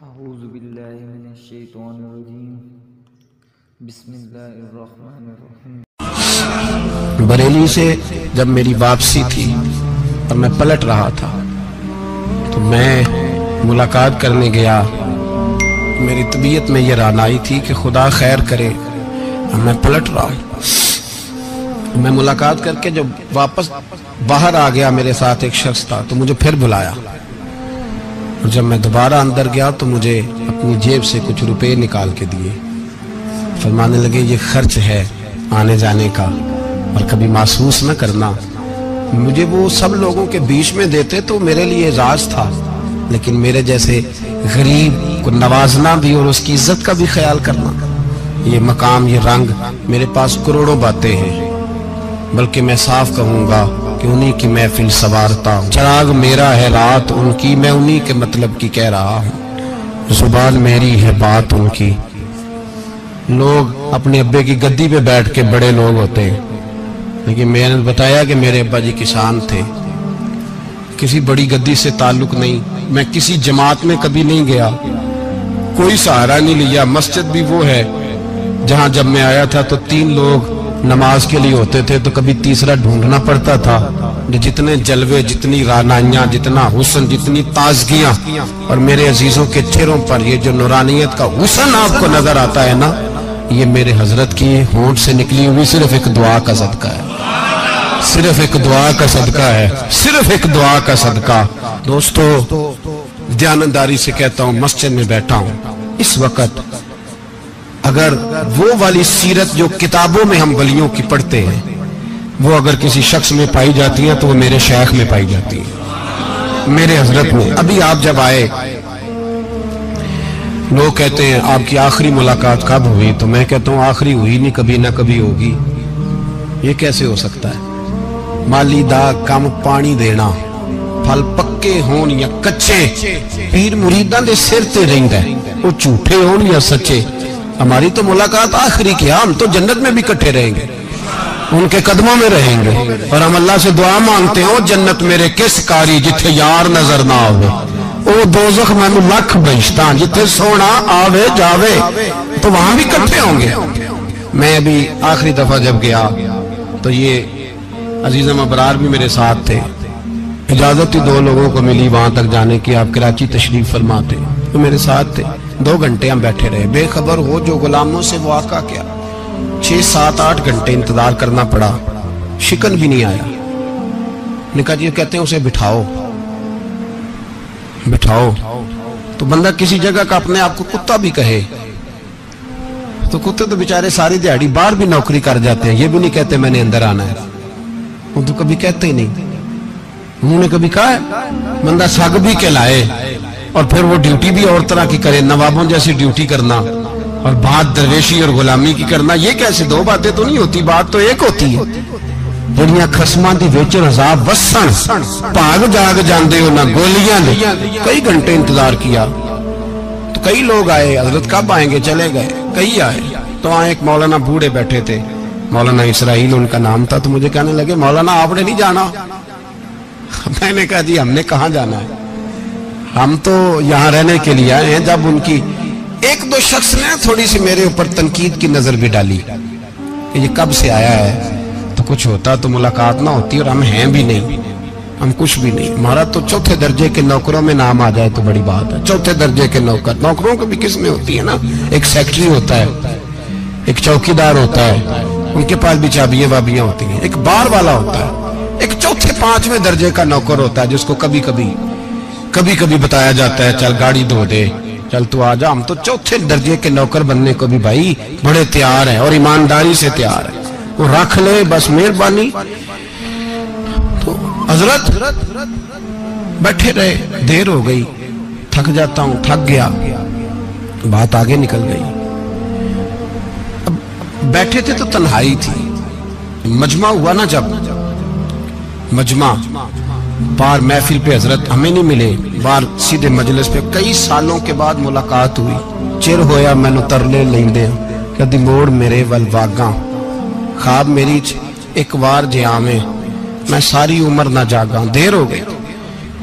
اعوذ باللہ من الشیطان الرجیم بسم اللہ الرحمن الرحیم۔ بریلی سے جب میری واپسی تھی اور میں پلٹ رہا تھا تو میں ملاقات کرنے گیا، میری طبیعت میں یہ رانائی تھی کہ خدا خیر کرے اور میں پلٹ رہا ہوں۔ میں ملاقات کر کے جب واپس باہر آ گیا، میرے ساتھ ایک شخص تھا تو مجھے پھر بلایا، اور جب میں دوبارہ اندر گیا تو مجھے اپنی جیب سے کچھ روپے نکال کے دیے، فرمانے لگے یہ خرچ ہے آنے جانے کا اور کبھی محسوس نہ کرنا۔ مجھے وہ سب لوگوں کے بیچ میں دیتے تو میرے لیے اعزاز تھا، لیکن میرے جیسے غریب کو نوازنا بھی اور اس کی عزت کا بھی خیال کرنا، یہ مقام، یہ رنگ، میرے پاس کروڑوں باتیں ہیں، بلکہ میں صاف کہوں گا کہ انہی کی محفل سوارتا ہوں۔ چراغ میرا ہے رات ان کی، میں انہی کے مطلب کی کہہ رہا ہوں، زبان میری ہے بات ان کی۔ لوگ اپنے ابے کی گدی پہ بیٹھ کے بڑے لوگ ہوتے ہیں، لیکن میں نے بتایا کہ میرے ابا جی کسان تھے، کسی بڑی گدی سے تعلق نہیں، میں کسی جماعت میں کبھی نہیں گیا، کوئی سہارا نہیں لیا۔ مسجد بھی وہ ہے جہاں جب میں آیا تھا تو 3 لوگ نماز کے لیے ہوتے تھے تو کبھی تیسرا ڈھونڈنا پڑتا تھا۔ جتنے جلوے، جتنی رانائیاں، جتنا حسن، جتنی تازگیاں، اور میرے عزیزوں کے چہروں پر یہ جو نورانیت کا حسن آپ کو نظر آتا ہے نا، یہ میرے حضرت کی ہونٹ سے نکلی ہوئی صرف ایک دعا کا صدقہ ہے، صرف ایک دعا کا صدقہ ہے، صرف ایک دعا کا صدقہ۔ دوستو، دیانتداری سے کہتا ہوں، مسجد میں بیٹھا ہوں اس وقت، اگر وہ والی سیرت جو کتابوں میں ہم ولیوں کی پڑھتے ہیں وہ اگر کسی شخص میں پائی جاتی ہیں تو وہ میرے شیخ میں پائی جاتی ہیں، میرے حضرت میں۔ ابھی آپ جب آئے، لوگ کہتے ہیں آپ کی آخری ملاقات کب ہوئی، تو میں کہتا ہوں آخری ہوئی نہیں، کبھی نہ کبھی ہوگی۔ یہ کیسے ہو سکتا ہے؟ مالی دا کم پانی دینا، پھل پکے ہون یا کچے، پیر مریداں دے سر تے رہندا ہے، وہ جھوٹے ہون یا سچے۔ ہماری تو ملاقات آخری کی، ہم تو جنت میں بھی کٹھے رہیں گے، ان کے قدموں میں رہیں گے، اور ہم اللہ سے دعا مانگتے ہیں، جنت میرے کس کاری جتھے یار نظر نہ آوے، او دوزخ میں لکھ بہشتاں جتھے سونا آوے جاوے، تو وہاں بھی کٹھے ہوں گے۔ میں ابھی آخری دفعہ جب گیا تو یہ عزیزم ابرار بھی میرے ساتھ تھے، اجازت ہی 2 لوگوں کو ملی وہاں تک جانے کی، آپ کراچی تشریف فرما تھے، تو میرے ساتھ تھے۔ 2 گھنٹے ہم بیٹھے رہے، بے خبر ہو جو غلاموں سے وہ آقا کیا، 6 7 8 گھنٹے انتظار کرنا پڑا، شکن بھی نہیں آیا۔ نے کہا جی کہتے ہیں اسے بٹھاؤ بٹھاؤ، تو بندہ کسی جگہ کا اپنے آپ کو کتا بھی کہے تو کتے تو بیچارے ساری دیہڑی باہر بھی نوکری کر جاتے ہیں، یہ بھی نہیں کہتے میں نے اندر آنا ہے، وہ تو کبھی کہتے ہی نہیں۔ انہوں نے کبھی کہا ہے بندہ سگ بھی کہلائے اور پھر وہ ڈیوٹی بھی اور طرح کی کرے، نوابوں جیسی ڈیوٹی کرنا اور بات درویشی اور غلامی کی کرنا، یہ کیسے؟ 2 باتیں تو نہیں ہوتی، بات تو ایک ہوتی ہے۔ جڑیاں خصماں دی وچ عذاب وسن بھاگ جاگ جاندے ہو نہ گولیاں دے۔ کئی گھنٹے انتظار کیا تو کئی لوگ آئے، حضرت کب آئیں گے؟ چلے گئے، کئی آئے تو وہاں ایک مولانا بوڑھے بیٹھے تھے، مولانا اسرائیل ان کا نام تھا، تو مجھے کہنے لگے مولانا آپ نے نہیں جانا؟ میں نے کہا جی ہم نے کہاں جانا ہے، ہم تو یہاں رہنے کے لیے آئے ہیں۔ جب ان کی 1-2 شخص نے تھوڑی سی میرے اوپر تنقید کی نظر بھی ڈالی کہ یہ کب سے آیا ہے، تو کچھ ہوتا تو ملاقات نہ ہوتی، اور ہم ہیں بھی نہیں، ہم کچھ بھی نہیں، ہمارا تو 4تھے درجے کے نوکروں میں نام آ جائے تو بڑی بات ہے۔ 4تھے درجے کے نوکر، نوکروں کو بھی کس میں ہوتی ہے نا، ایک سیکٹری ہوتا ہے، ایک چوکیدار ہوتا ہے، ان کے پاس بھی چابیاں وابیاں ہوتی ہیں، ایک بار والا ہوتا ہے، ایک 4تھے 5ویں درجے کا نوکر ہوتا ہے جس کو کبھی کبھی بتایا جاتا ہے چل گاڑی دھو دے، چل تو آ جا۔ ہم تو 4تھے درجے کے نوکر بننے کو بھی بھائی بڑے تیار ہیں اور ایمانداری سے تیار ہیں، وہ رکھ لے بس مہربانی۔ تو حضرت بیٹھے رہے، دیر ہو گئی، تھک جاتا ہوں، تھک گیا، بات آگے نکل گئی۔ اب بیٹھے تھے تو تنہائی تھی، مجمع ہوا نا، جب مجمع بار محفل پہ حضرت ہمیں نہیں ملے، بار سیدھے مجلس پہ کئی سالوں کے بعد ملاقات ہوئی۔ چر ہویا مینو ترلے لیندے کدی موڑ میرے ول واگاں، خواب میری ایک وار جے آویں میں ساری عمر نہ جاگاں۔ دیر ہو گئی،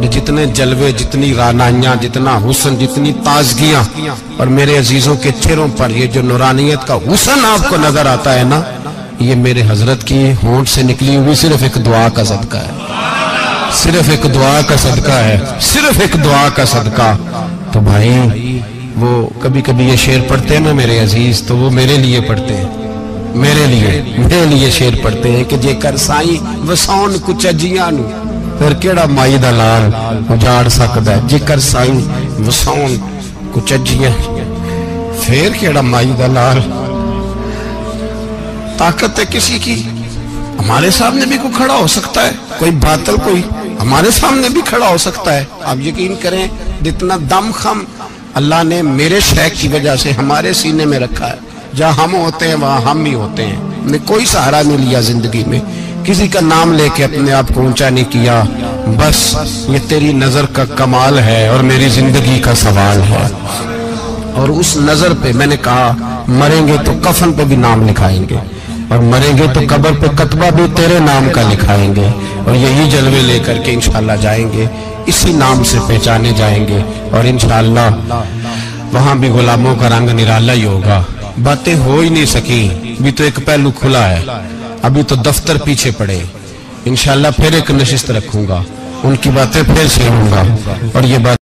جتنے جلوے، جتنی رانائیاں، جتنا حسن، جتنی تازگیاں، اور میرے عزیزوں کے چہروں پر یہ جو نورانیت کا حسن آپ کو نظر آتا ہے نا، یہ میرے حضرت کی ہونٹ سے نکلی ہوئی صرف ایک دعا کا صدقہ ہے، صرف ایک دعا کا صدقہ ہے، صرف ایک دعا کا صدقہ۔ تو بھائی وہ کبھی کبھی یہ شعر پڑھتے ہیں نا میرے عزیز، تو وہ میرے لیے پڑھتے ہیں، میرے لیے شعر پڑھتے ہیں کہ جے کر سائیں وساؤن کچھ اجیاں نو پھر کیڑا مائی دا لال اجاڑ سکدا ہے، جے کر سائیں وساؤن کچھ اجیاں پھر کیڑا مائی دا لال۔ طاقت ہے کسی کی، ہمارے سامنے بھی کوئی کھڑا ہو سکتا ہے، کوئی باطل کوئی ہمارے سامنے بھی کھڑا ہو سکتا ہے۔ آپ یقین کریں جتنا دم خم اللہ نے میرے شیخ کی وجہ سے ہمارے سینے میں رکھا ہے، جہاں ہم ہوتے ہیں وہاں ہم ہی ہوتے ہیں۔ ہم نے کوئی سہارا نہیں لیا زندگی میں، کسی کا نام لے کے اپنے آپ کو اونچا نہیں کیا، بس یہ تیری نظر کا کمال ہے اور میری زندگی کا سوال ہے۔ اور اس نظر پہ میں نے کہا مریں گے تو کفن پہ بھی نام لکھائیں گے، اور مریں گے تو قبر پہ کتبہ بھی تیرے نام کا لکھائیں گے، اور یہی جلوے لے کر کے انشاءاللہ جائیں گے، اسی نام سے پہچانے جائیں گے، اور انشاءاللہ وہاں بھی غلاموں کا رنگ نرالا ہی ہوگا۔ باتیں ہو ہی نہیں سکی، بھی تو ایک پہلو کھلا ہے، ابھی تو دفتر پیچھے پڑے، انشاءاللہ پھر ایک نشست رکھوں گا، ان کی باتیں پھر سے ہوں گا، اور یہ بات